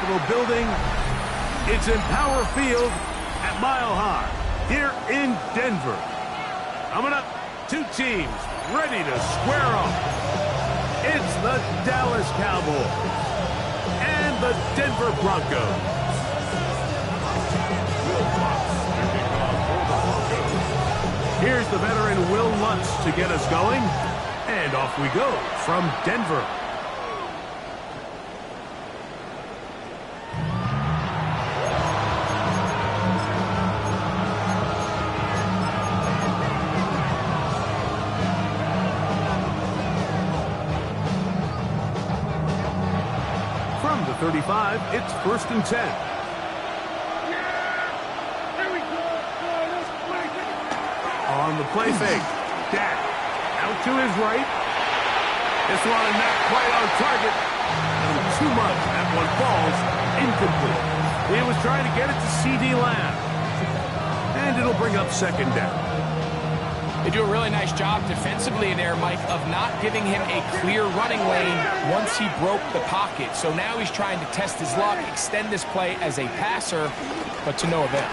Capitol building. It's in Power Field at Mile High here in Denver. Coming up, two teams ready to square off. It's the Dallas Cowboys and the Denver Broncos. Here's the veteran Will Lutz to get us going. And off we go from Denver. From the 35, it's 1st and 10. On the play fake, Dak out to his right. This one not quite on target. Too much. That one falls incomplete. He was trying to get it to C.D. Lamb. And it'll bring up 2nd down. They do a really nice job defensively there, Mike, of not giving him a clear running lane once he broke the pocket. So now he's trying to test his luck, extend this play as a passer, but to no avail.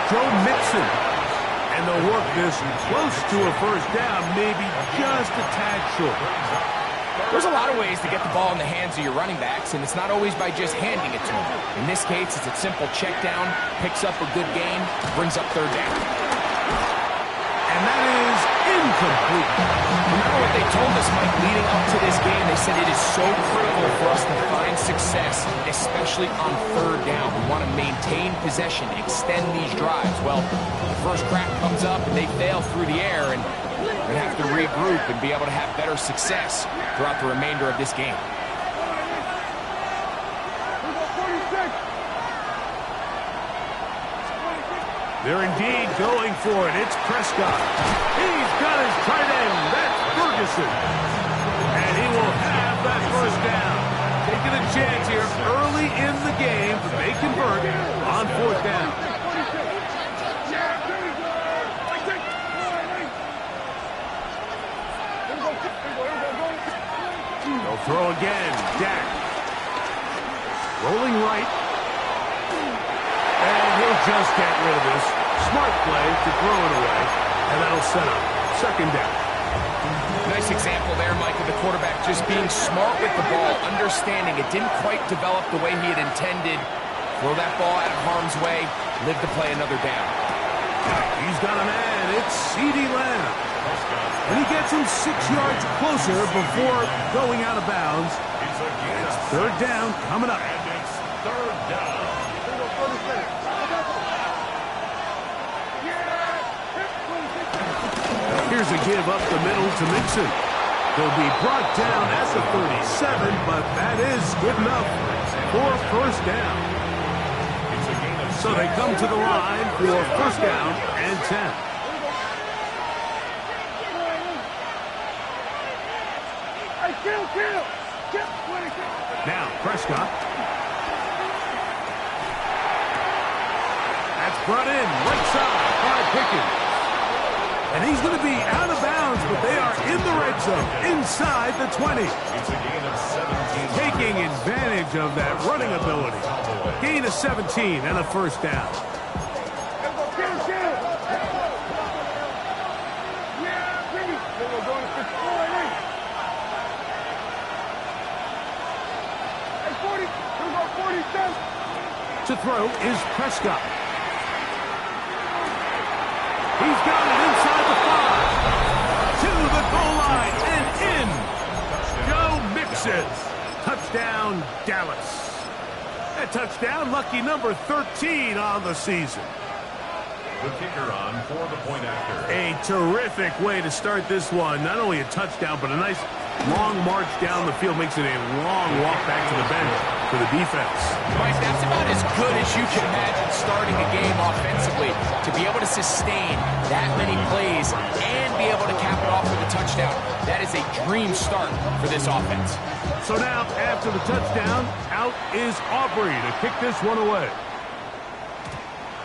Joe Mixon. And they'll work this close to a 1st down, maybe just a tad short. There's a lot of ways to get the ball in the hands of your running backs, and it's not always by just handing it to them. In this case, it's a simple check down, picks up a good gain, brings up 3rd down. And that is incomplete. Remember what they told us, Mike, leading up to this game? They said it is so critical for us to find success, especially on 3rd down. We want to maintain possession, extend these drives. Well, the first crack comes up and they fail through the air, and we have to regroup and be able to have better success throughout the remainder of this game. They're indeed going for it. It's Prescott. He's got his tight end. That's Ferguson. And he will have that 1st down. Taking a chance here early in the game that they convert on 4th down. They'll throw again. Dak. Rolling right. And he'll just get rid of this. Smart play to throw it away. And that'll set up 2nd down. Nice example there, Mike, of the quarterback just being smart with the ball, understanding it didn't quite develop the way he had intended. Throw that ball out of harm's way, live to play another down. He's got a man. It's C.D. Lamb. And he gets him 6 yards closer before going out of bounds. It's 3rd down coming up. And it's 3rd down. Here's a give up the middle to Mixon. He'll be brought down at the 37, but that is good enough for 1st down. So they come to the line for 1st down and 10. Now Prescott. That's brought in right side by Pickens. And he's going to be out of bounds, but they are in the red zone, inside the 20. It's a gain of 17. Taking advantage of that running ability. Gain of 17 and a 1st down. To throw is Prescott. He's got it inside the 5. To the goal line and in. Joe Mixon. Touchdown, Dallas. That touchdown, lucky number 13 on the season. The kicker on for the point after. A terrific way to start this one. Not only a touchdown, but a nice long march down the field. Makes it a long walk back to the bench for the defense. Mike, that's about as good as you can imagine starting a game offensively. To be able to sustain that many plays and be able to cap it off with a touchdown, that is a dream start for this offense. So now, after the touchdown, out is Aubrey to kick this one away.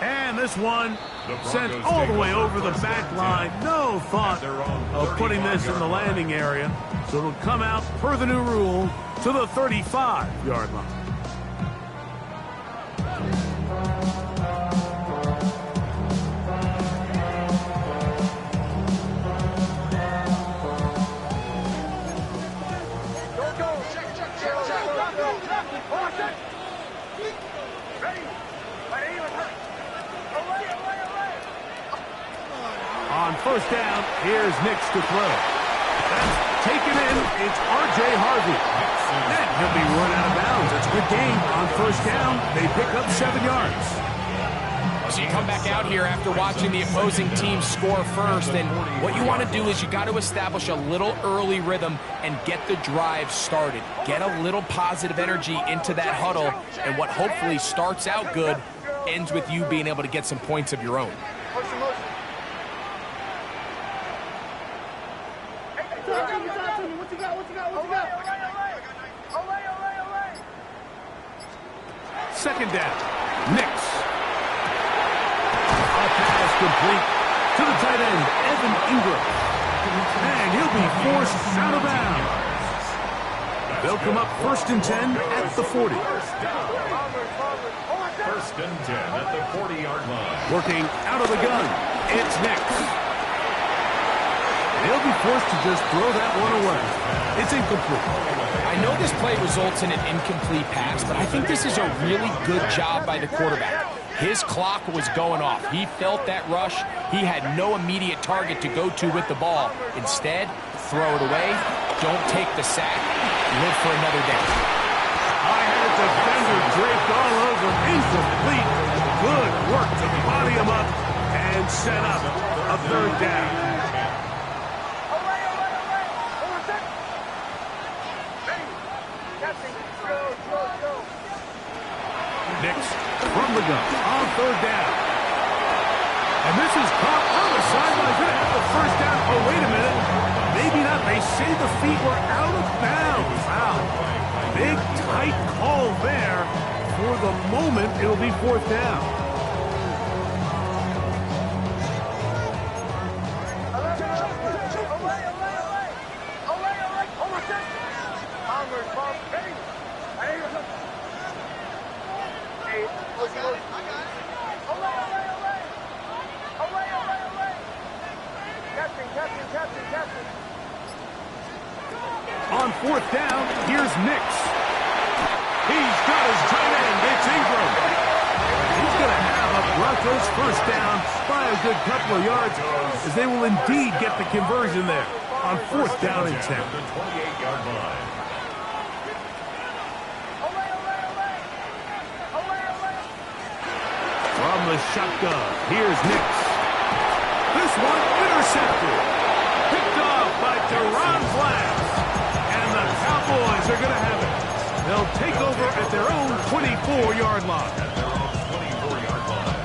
And this one sent all the way over the back line. No thought of putting this in the landing area. So it'll come out, per the new rule, to the 35-yard line. On first down, here's Nix to throw. That's taken in. It's R.J. Harvey. And he'll be run out of bounds. It's a good game. On first down, they pick up 7 yards. So you come back out here after watching the opposing team score first, and what you want to do is you got to establish a little early rhythm and get the drive started. Get a little positive energy into that huddle, and what hopefully starts out good ends with you being able to get some points of your own. Second down, Nix. A pass complete to the tight end, Evan Ingram. And he'll be forced out of bounds. They'll come up 1st and 10 at the 40. 1st and 10 at the 40-yard line. Working out of the gun, it's Nix. He'll be forced to just throw that one away. It's incomplete. I know this play results in an incomplete pass, but I think this is a really good job by the quarterback. His clock was going off. He felt that rush. He had no immediate target to go to with the ball. Instead, throw it away. Don't take the sack. Live for another day. I had a defender draped all over. Incomplete. Good work to body him up and set up a 3rd down. Nix from the gun on 3rd down. And this is caught on the sideline. Going to have the 1st down. Oh, wait a minute. Maybe not. They say the feet were out of bounds. Wow. Big, tight call there. For the moment, it'll be 4th down. On 4th down, here's Nix. He's got his tight end. It's Ingram. He's going to have a Broncos 1st down by a good couple of yards, as they will indeed get the conversion there on 4th down and 10. The 28-yard line. From the shotgun, here's Nix. This one intercepted. Picked off by Teron Glass. And the Cowboys are going to have it. They'll take over at their own 24-yard line. At their own 24-yard line.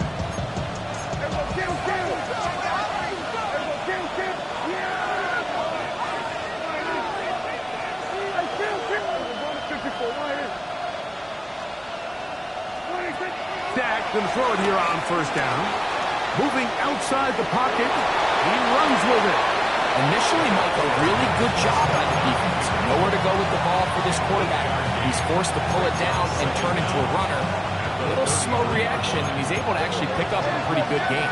Dak going to throw it here on 1st down. Moving outside the pocket. He runs with it. Initially, Mike, a really good job by the defense. Nowhere to go with the ball for this quarterback. He's forced to pull it down and turn into a runner. A little slow reaction, and he's able to actually pick up a pretty good game.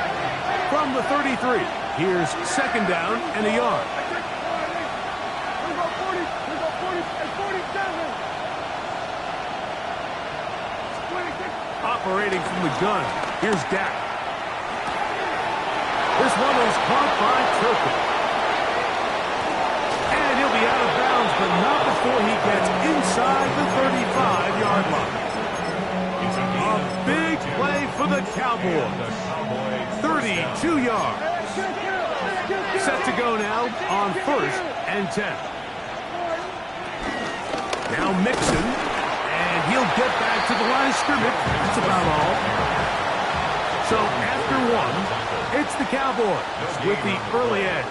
From the 33, here's 2nd down and a yard. Operating from the gun, here's Dak. This one is caught by Turpin. And he'll be out of bounds, but not before he gets inside the 35-yard line. A big play for the Cowboys. 32 yards. Set to go now on 1st and 10. Now Mixon, and he'll get back to the line of scrimmage. That's about all. So after one, it's the Cowboys with the early edge.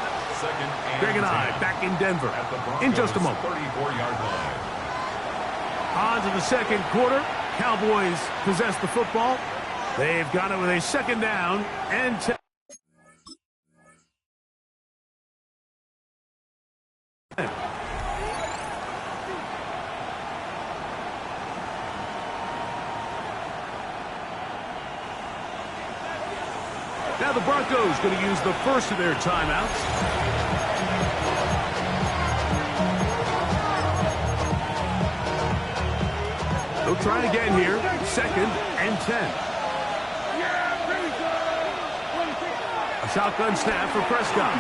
Greg and I back in Denver in just a moment. 34-yard line. On to the 2nd quarter. Cowboys possess the football. They've got it with a second down and 10. Now the Broncos going to use the first of their timeouts. They'll try again here. Second and 10. A shotgun snap for Prescott.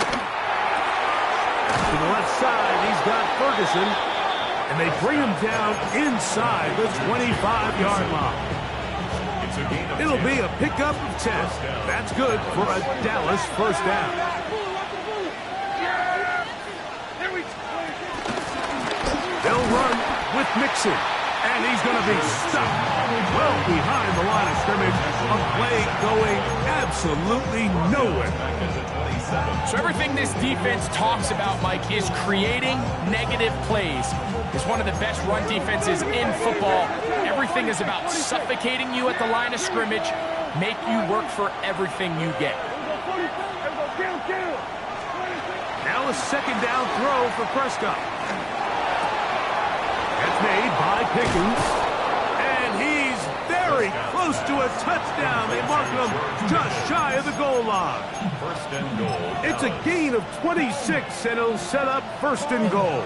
To the left side, he's got Ferguson. And they bring him down inside the 25-yard line. It'll be a pickup of 10. That's good for a Dallas first down. They'll run with Mixon. And he's going to be stopped well behind the line of scrimmage. A play going absolutely nowhere. So everything this defense talks about, Mike, is creating negative plays. It's one of the best run defenses in football. Everything is about suffocating you at the line of scrimmage, make you work for everything you get. Now a second down throw for Prescott. That's made by Pickens. And he's very close to a touchdown. They mark him just shy of the goal line. First and goal. It's a gain of 26, and it'll set up first and goal.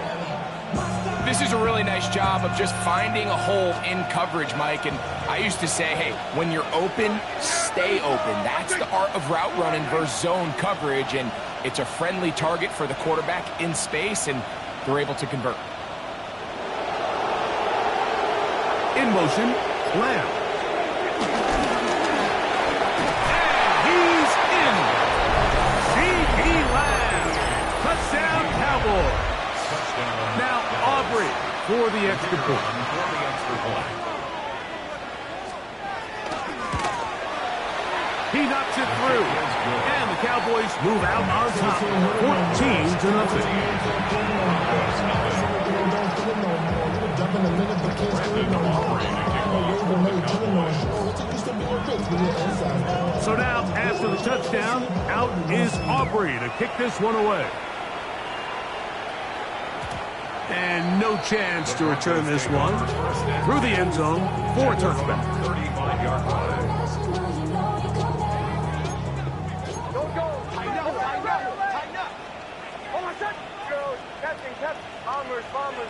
This is a really nice job of just finding a hole in coverage, Mike. And I used to say, hey, when you're open, stay open. That's the art of route running versus zone coverage. And it's a friendly target for the quarterback in space, and they're able to convert. In motion, Lamb. And he's in. C.D. Lamb. Touchdown, Cowboys. Now Aubrey for the extra point. He knocks it through. And the Cowboys move out on top, 14-0. So now, after the touchdown, out is Aubrey to kick this one away. And no chance to return this one through the end zone for a touchback. 35-yard line.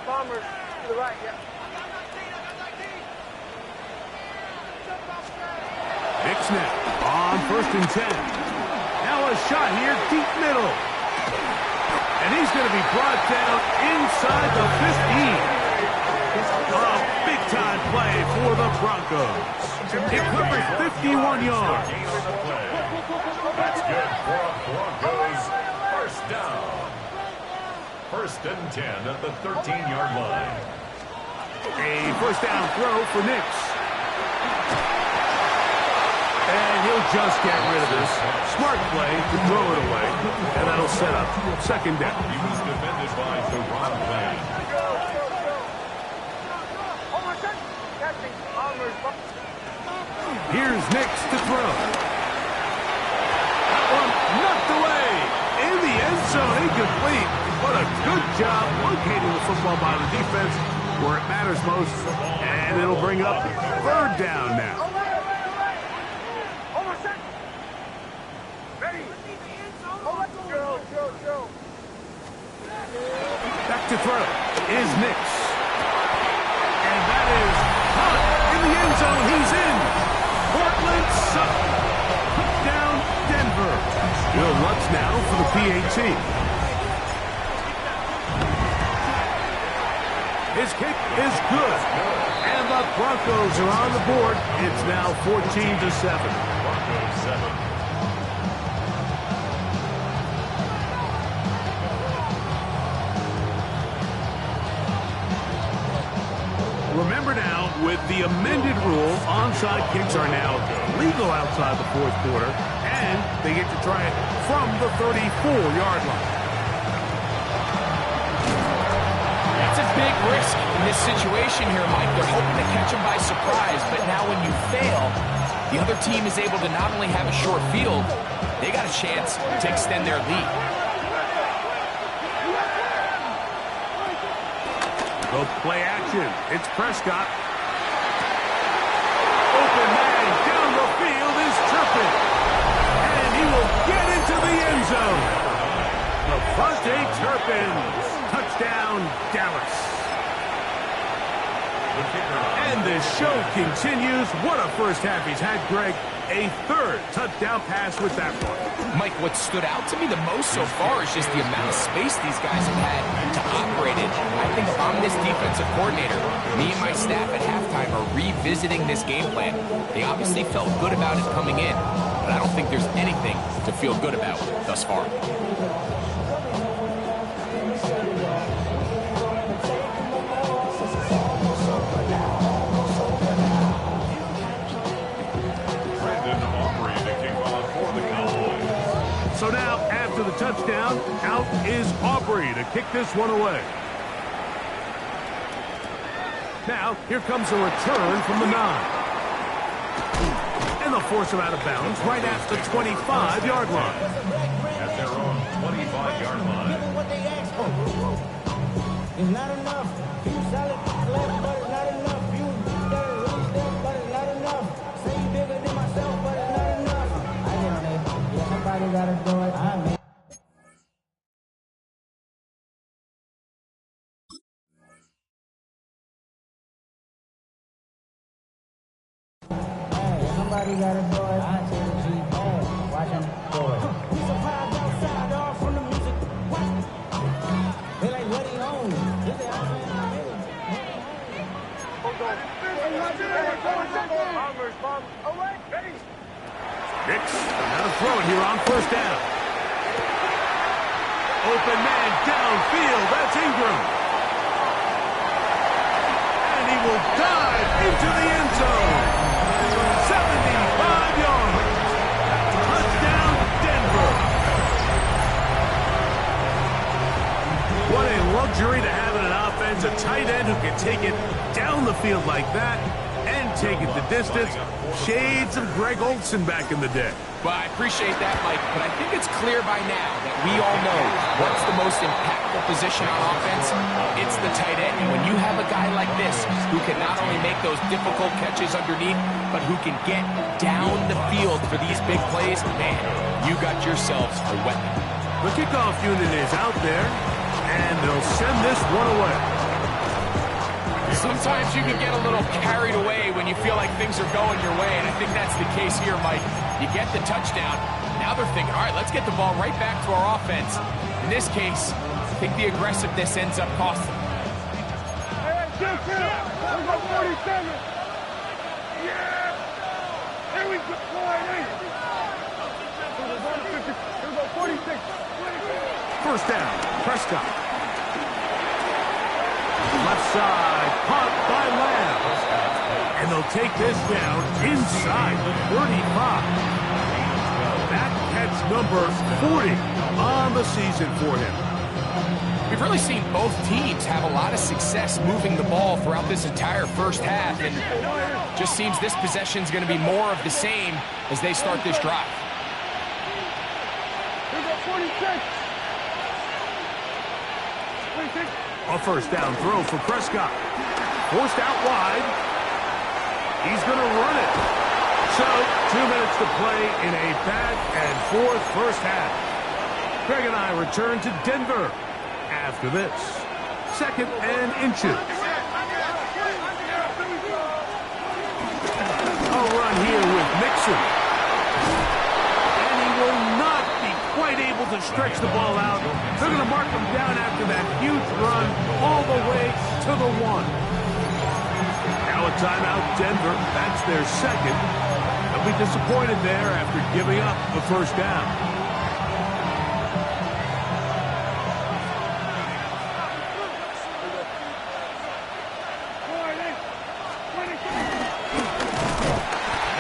Bombers to the right, yeah. Big snap on first and 10. Now a shot here, deep middle. And he's going to be brought down inside the 15. A big-time play for the Broncos. It covers 51 yards. That's good for a Broncos first down. First and 10 at the 13-yard line. A first down throw for Nix. And he'll just get rid of this. Smart play to throw it away. And that'll set up second down. He was defended by Teron Plan. Here's Nix to throw. That one knocked away. In the end zone, incomplete. What a good job locating the football by the defense where it matters most. And it'll bring up third down now. Back to throw is Nix. And that is caught in the end zone. He's in. Portland Sutton. Down Denver. Will Lutz now for the PAT. His kick is good. And the Broncos are on the board. It's now 14-7. Broncos 7. Remember now, with the amended rule, onside kicks are now legal outside the fourth quarter, and they get to try it from the 34-yard line. That's a big risk in this situation here, Mike. They're hoping to catch him by surprise, but now when you fail, the other team is able to not only have a short field, they got a chance to extend their lead. The play action. It's Prescott. Open man down the field is Turpin. And he will get into the end zone. Levante Turpin. Touchdown, Dallas. And the show continues. What a first half he's had, Greg. A third touchdown pass with that one. Mike, what stood out to me the most so far is just the amount of space these guys have had to operate in. I think if I'm this defensive coordinator, me and my staff at halftime are revisiting this game plan. They obviously felt good about it coming in, but I don't think there's anything to feel good about thus far. So now, after the touchdown, out is Aubrey to kick this one away. Now, here comes a return from the 9. And they'll force him out of bounds right at the 25-yard line. At their own 25-yard line. It's not enough. You solid left, but it's not enough. You better really step, but it's not enough. Say you bigger than myself, but it's not enough. I get on it. Yeah, somebody gotta do it. I mean. Somebody gotta do it. I tell the G, watch him do it. He's surprised outside off from the music. What? They like, what he own? Hicks, now to throw it here on first down. Open man downfield, that's Ingram. And he will dive into the end zone. 75 yards. Touchdown, Denver. What a luxury to have in an offense, a tight end who can take it down the field like that and take it the distance. Shades of Greg Olsen back in the day. Well, I appreciate that, Mike, but I think it's clear by now that we all know what's the most impactful position on offense. It's the tight end. And when you have a guy like this who can not only make those difficult catches underneath, but who can get down the field for these big plays, man, you got yourselves a weapon. The kickoff unit is out there, and they'll send this one away. Sometimes you can get a little carried away when you feel like things are going your way, and I think that's the case here, Mike. You get the touchdown. Now they're thinking, all right, let's get the ball right back to our offense. In this case, I think the aggressiveness ends up costing them. Hey, let's go 47. Yeah! Here we go. Here we go 46. First down, Prescott. Left side, caught by Lamb. And they'll take this down inside the 35. That catch number 40 on the season for him. We've really seen both teams have a lot of success moving the ball throughout this entire first half, and just seems this possession is going to be more of the same as they start this drive. Here we go 46. A first down throw for Prescott. Forced out wide. He's going to run it. So, 2 minutes to play in a back-and-forth first half. Greg and I return to Denver after this. 2nd and inches. A run here with Mixon. And he will not be quite able to stretch the ball out. They're going to mark him down after that huge run all the way to the 1. Now a timeout, Denver. That's their second. They'll be disappointed there after giving up the first down.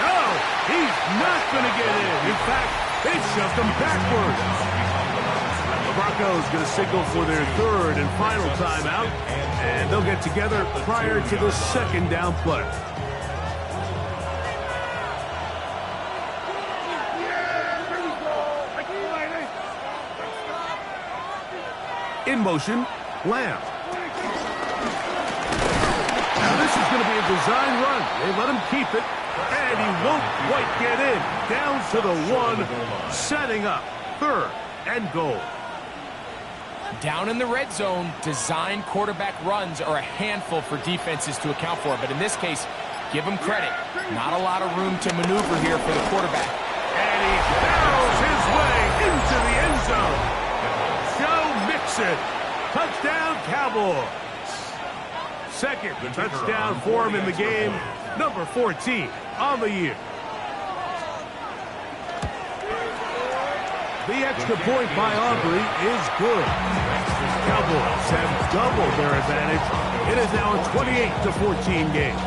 No, he's not going to get in. In fact, they've shoved him backwards. The Broncos going to signal for their 3rd and final timeout, and they'll get together prior to the 2nd down play. In motion, Lamb. Now this is going to be a design run. They let him keep it, and he won't quite get in. Down to the 1, setting up 3rd and goal. Down in the red zone, design quarterback runs are a handful for defenses to account for. But in this case, give him credit. Not a lot of room to maneuver here for the quarterback. And he barrels his way into the end zone. Joe Mixon. Touchdown, Cowboys. Second touchdown for him in the game. Number 14 on the year. The extra point by Aubrey is good. Cowboys have doubled their advantage. It is now a 28-14 game.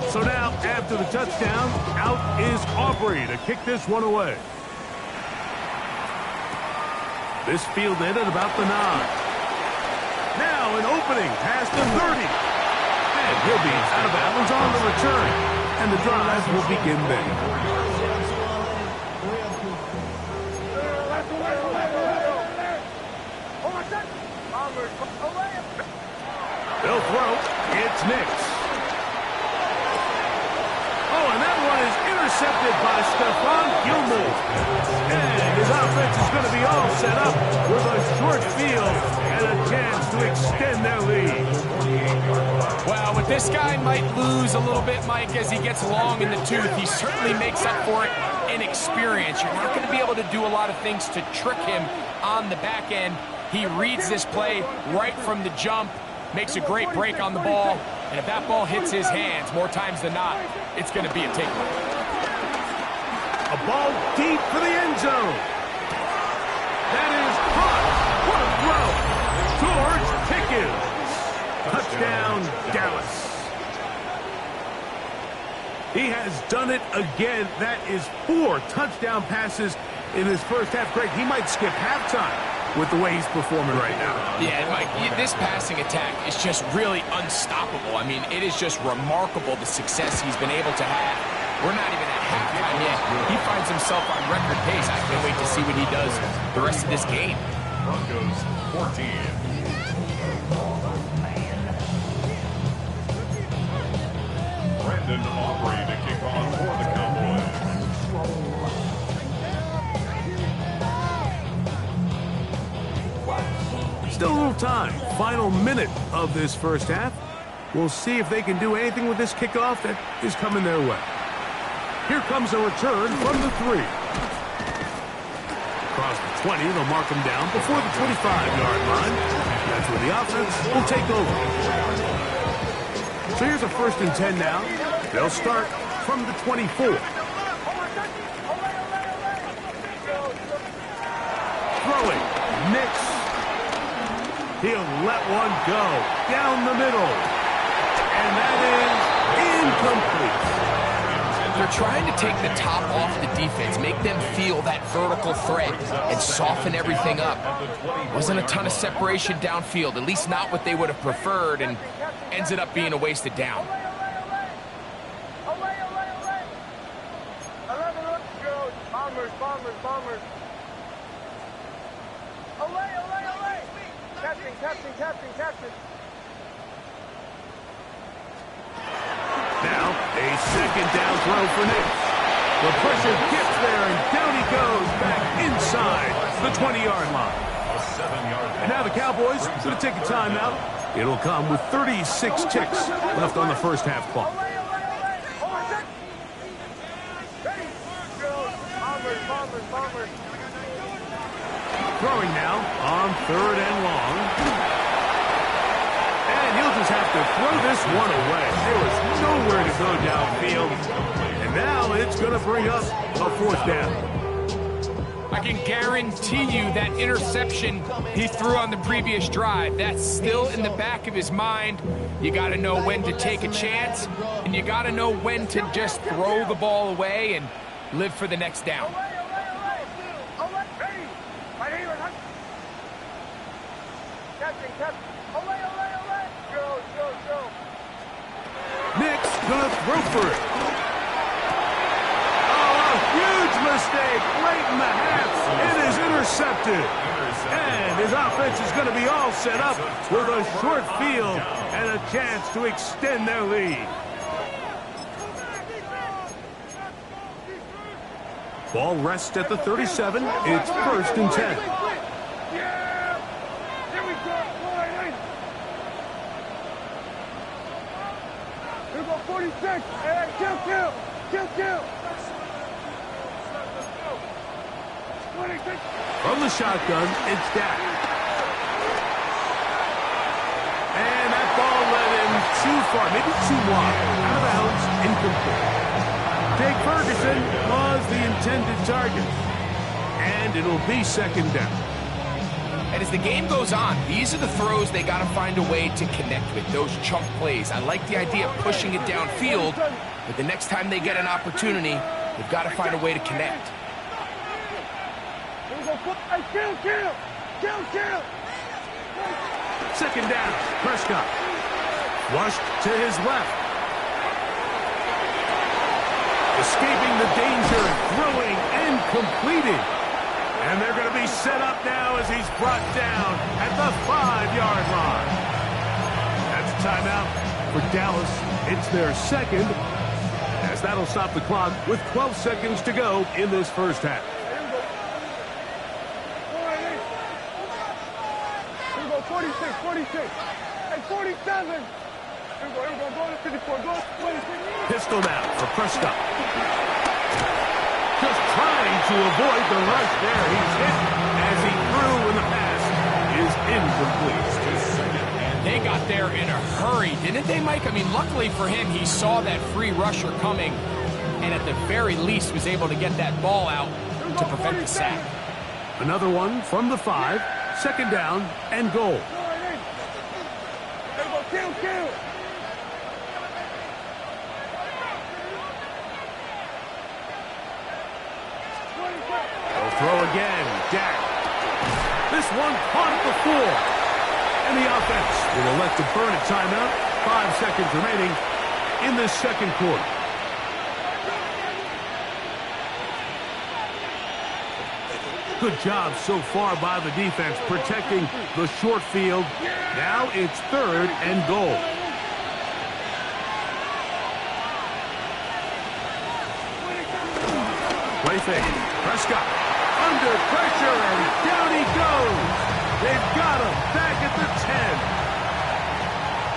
So now, after the touchdown, out is Aubrey to kick this one away. This fielded at about the 9. Now an opening past the 30. And he'll be out of bounds on the return. And the drive will begin there. They'll throw. It's Nix. Oh, and that one is intercepted by Stephon Gilmore. And his offense is going to be all set up with a short field and a chance to extend their lead. Well, with this guy might lose a little bit, Mike, as he gets long in the tooth. He certainly makes up for it in experience. You're not going to be able to do a lot of things to trick him on the back end. He reads this play right from the jump, makes a great break on the ball, and if that ball hits his hands more times than not, it's going to be a takeaway. A ball deep for the end zone. That is caught. What a throw. George Pickens. Touchdown, Dallas. He has done it again. That is 4 touchdown passes in his first half. Greg, he might skip halftime with the way he's performing right now. Yeah, Mike, this passing attack is just really unstoppable. I mean, it is just remarkable the success he's been able to have. We're not even at halftime yet. He finds himself on record pace. I can't wait to see what he does the rest of this game. Broncos 14. Brandon Aubrey to kick off for the Cowboys. Still a little time. Final minute of this first half. We'll see if they can do anything with this kickoff that is coming their way. Here comes a return from the 3. Across the 20, they'll mark him down before the 25-yard line. That's where the offense will take over. So here's a 1st and 10 now. They'll start from the 24. Throwing. Nix. He'll let one go down the middle. And that is incomplete. They're trying to take the top off the defense, make them feel that vertical threat, and soften everything up. Wasn't a ton of separation downfield, at least not what they would have preferred, and ends it up being a wasted down. Bombers. Captain. Now, a 2nd down throw for Nix. The pressure gets there, and down he goes back inside the 20-yard line. And now the Cowboys going to take a timeout. It'll come with 36 ticks left on the first half clock. Bombers. Throwing now on 3rd and long. And he'll just have to throw this one away. There was nowhere to go downfield. And now it's going to bring up a 4th down. I can guarantee you that interception he threw on the previous drive, that's still in the back of his mind. You got to know when to take a chance, and you got to know when to just throw the ball away and live for the next down. Captain, captain. Away, away, away. Go. Nick's gonna throw for it. Oh, a huge mistake late in the half. It is intercepted. And his offense is going to be all set up with a short field and a chance to extend their lead. Ball rests at the 37. It's 1st and 10. Yeah. Here we go. Here we go, 46. Hey, kill. 26. From the shotgun, it's Dak. And that ball led him too far, maybe too wide. Out of bounds, incomplete. Jake Ferguson was the intended target. And it'll be 2nd down. And as the game goes on, these are the throws they got to find a way to connect with, those chunk plays. I like the idea of pushing it downfield, but the next time they get an opportunity, they've got to find a way to connect. Kill. 2nd down, Prescott. Rushed to his left. Escaping the danger, throwing and completing. And they're going to be set up now as he's brought down at the 5-yard line. That's a timeout for Dallas. It's their 2nd, as that'll stop the clock with 12 seconds to go in this first half. Here we go, 46. And 47. Here we go, go to 54, go to 26. Pistol now for Prescott. Just trying to avoid the rush there. He's hit as he threw when the pass is incomplete. They got there in a hurry, didn't they, Mike? I mean, luckily for him, he saw that free rusher coming and at the very least was able to get that ball out to prevent the sack. Another one from the 5, 2nd down and goal. Here we go, kill. They'll throw again. Dak. This one caught at the 4. And the offense will elect to burn a timeout. 5 seconds remaining in the 2nd quarter. Good job so far by the defense protecting the short field. Now it's 3rd and goal. Play fake. Prescott under pressure, and down he goes. They've got him back at the 10.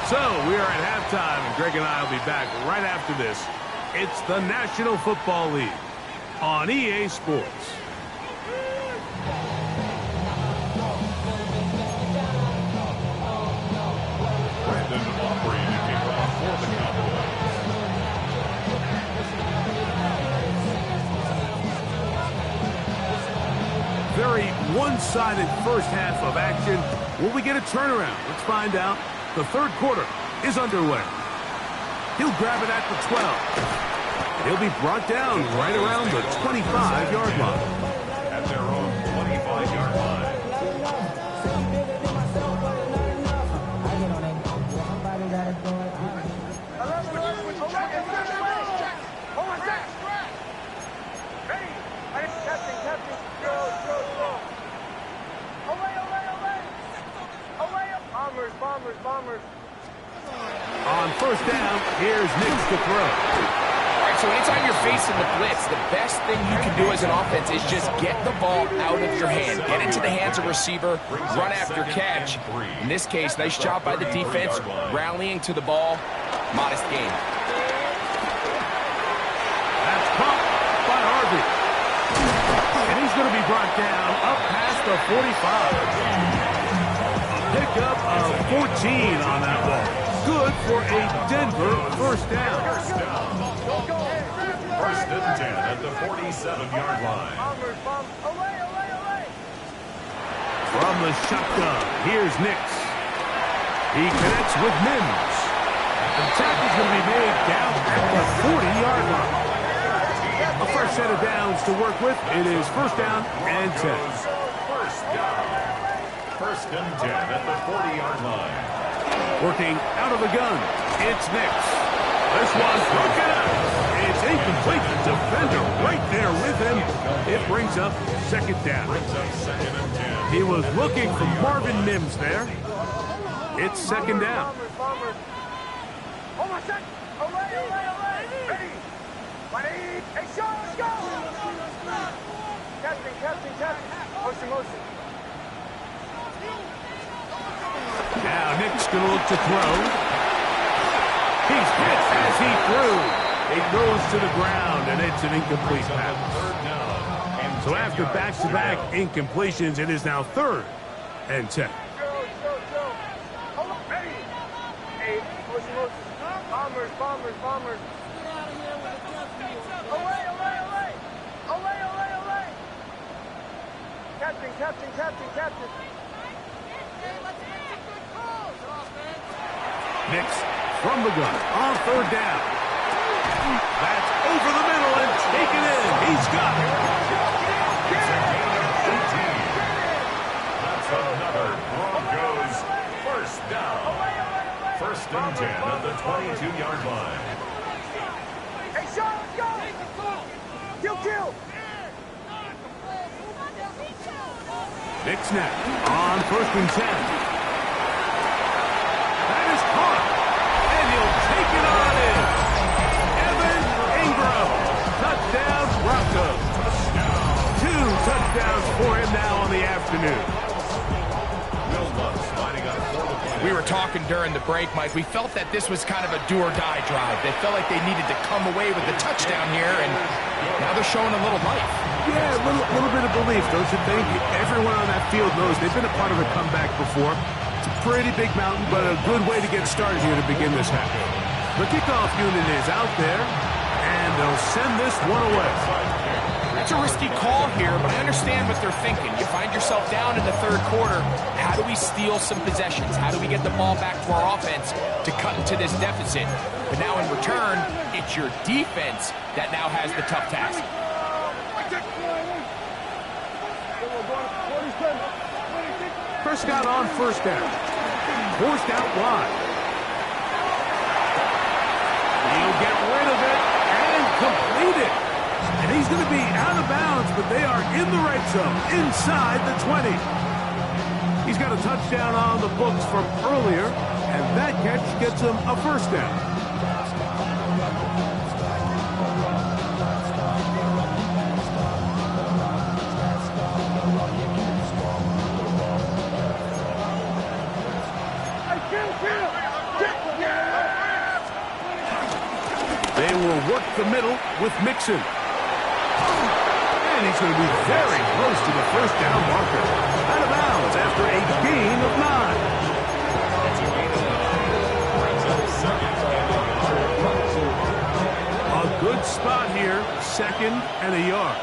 So we are at halftime, and Greg and I will be back right after this. It's the National Football League on EA Sports. Very one-sided first half of action. Will we get a turnaround? Let's find out. The 3rd quarter is underway. He'll grab it at the 12. He'll be brought down right around the 25-yard line. At their own 25-yard line. Bombers. On 1st down, here's Nick to throw. All right, so anytime you're facing the blitz, the best thing you can do as an offense is just get the ball out of your hand. Get into the hands of receiver, run after catch. In this case, nice job by the defense, rallying to the ball. Modest gain. That's caught by Harvey. And he's going to be brought down up past the 45. Pickup of 14 on that ball. Good for a Denver 1st down. 1st and 10 at the 47-yard line. Away. From the shotgun, here's Nix. He connects with Mims. The tackle's going to be made down at the 40-yard line. A fresh set of downs to work with. It is 1st down and 10. First down. First and 10 at the 40-yard line. Working out of the gun. It's Nix. This one's broken up. It's incomplete. The defender right there with him. It brings up second down. He was looking for Marvin Mims there. It's second down. Hold on a sec. Ready. Hey, Sean, let's go. Captain. Motion. Now Nick's going to look to throw. He's hit as he threw. It goes to the ground, and it's an incomplete pass. So after back-to-back incompletions, it is now 3rd and 10. Hold on, ready. Hey, motion. Bombers. Away. Captain. Nix from the gun on 3rd down. That's over the middle and taken in. He's got it. That's another Broncos first down. First and 10 at the 22-yard line. Hey, Sean, let's go. Kill. Nix now on 1st and 10. That is caught, and he'll take it on in. Evan Ingram, touchdown Broncos. 2 touchdowns for him now on the afternoon. We were talking during the break, Mike. We felt that this was kind of a do-or-die drive. They felt like they needed to come away with the touchdown here, and now they're showing a little life. Yeah, a little bit of belief, don't you think? Everyone on that field knows they've been a part of a comeback before. It's a pretty big mountain, but a good way to get started here to begin this half. The kickoff unit is out there, and they'll send this one away. It's a risky call here, but I understand what they're thinking. You find yourself down in the 3rd quarter. How do we steal some possessions? How do we get the ball back to our offense to cut into this deficit? But now in return, it's your defense that now has the tough task. Prescott on 1st down. Forced out wide. He'll get rid of it and complete it. And he's going to be out of bounds, but they are in the red zone, inside the 20. He's got a touchdown on the books from earlier, and that catch gets him a 1st down. They will work the middle with Mixon. And he's going to be very close to the 1st down marker. Out of bounds after a gain of 9. A good spot here, 2nd and a yard.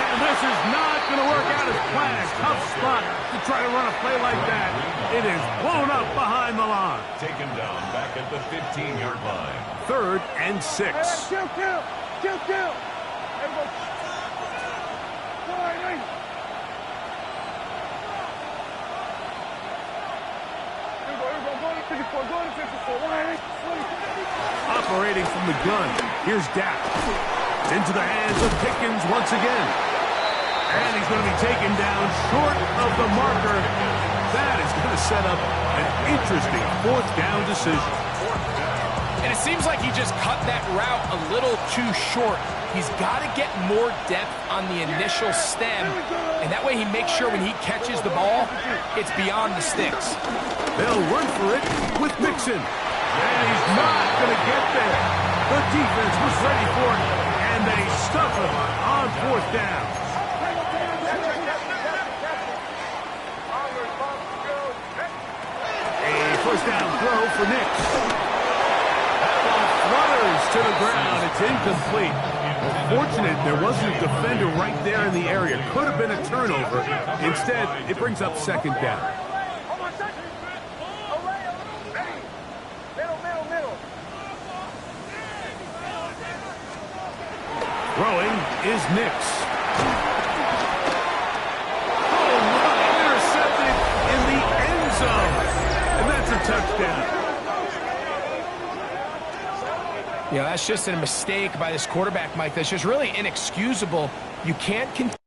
And this is not going to work out as planned. Tough spot to try to run a play like that. It is blown up behind the line. Taken down back at the 15-yard line. 3rd and 6. Kill. Operating from the gun. Here's Dak. Into the hands of Pickens once again. And he's going to be taken down short of the marker. That is going to set up an interesting 4th down decision. And it seems like he just cut that route a little too short. He's got to get more depth on the initial stem, and that way he makes sure when he catches the ball, it's beyond the sticks. They'll run for it with Mixon. And he's not going to get there. The defense was ready for it, and they stuff him on 4th down. A 1st down throw for Nix. That one flutters to the ground. It's incomplete. Fortunate there wasn't a defender right there in the area. Could have been a turnover. Instead, it brings up 2nd down. Throwing is Nix. Oh, my, intercepted in the end zone. And that's a touchdown. Yeah, that's just a mistake by this quarterback, Mike. That's just really inexcusable. You can't continue.